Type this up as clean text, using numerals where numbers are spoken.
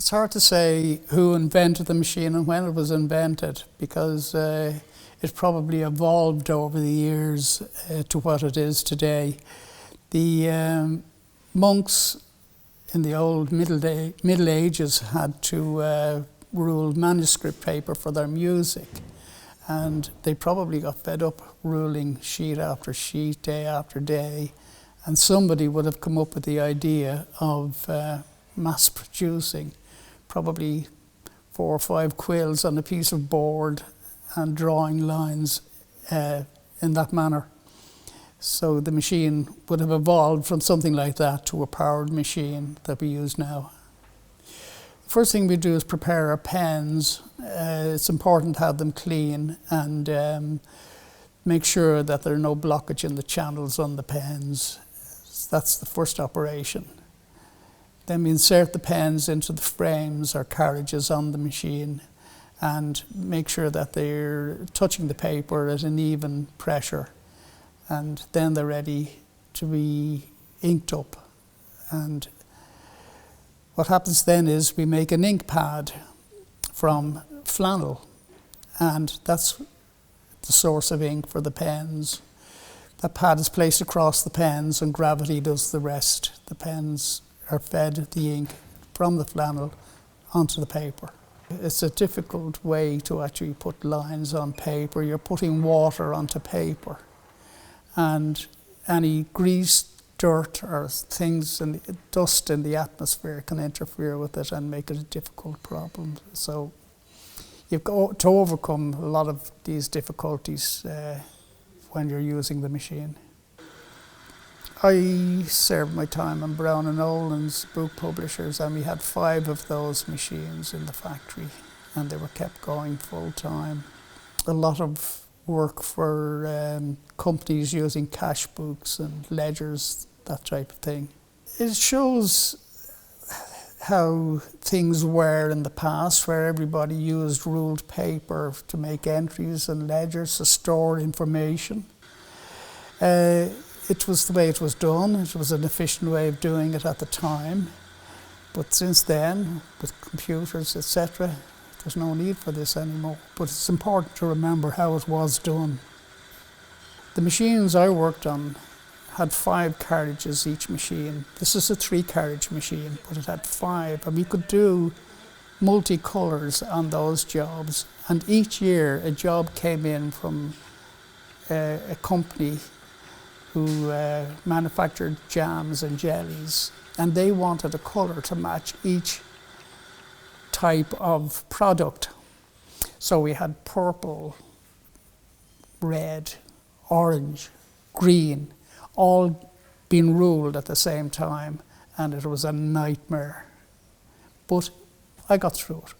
It's hard to say who invented the machine and when it was invented, because it probably evolved over the years to what it is today. The monks in the old Middle Ages had to rule manuscript paper for their music, and they probably got fed up ruling sheet after sheet, day after day, and somebody would have come up with the idea of mass producing probably 4 or 5 quills on a piece of board and drawing lines in that manner. So the machine would have evolved from something like that to a powered machine that we use now. The first thing we do is prepare our pens. It's important to have them clean and make sure that there are no blockage in the channels on the pens. That's the first operation. Then we insert the pens into the frames or carriages on the machine and make sure that they're touching the paper at an even pressure, and then they're ready to be inked up. And what happens then is we make an ink pad from flannel, and that's the source of ink for the pens. That pad is placed across the pens and gravity does the rest. The pens are fed the ink from the flannel onto the paper. It's a difficult way to actually put lines on paper. You're putting water onto paper, and any grease, dirt or things and dust in the atmosphere can interfere with it and make it a difficult problem. So you've got to overcome a lot of these difficulties when you're using the machine. I served my time in Brown and Oland's book publishers, and we had 5 of those machines in the factory, and they were kept going full time. A lot of work for companies using cash books and ledgers, that type of thing. It shows how things were in the past, where everybody used ruled paper to make entries and ledgers to store information. It was the way it was done. It was an efficient way of doing it at the time. But since then, with computers, etc., there's no need for this anymore. But it's important to remember how it was done. The machines I worked on had 5 carriages each machine. This is a 3-carriage machine, but it had 5. And we could do multi-colours on those jobs. And each year, a job came in from a company who manufactured jams and jellies, and they wanted a colour to match each type of product. So we had purple, red, orange, green, all being ruled at the same time, and it was a nightmare. But I got through it.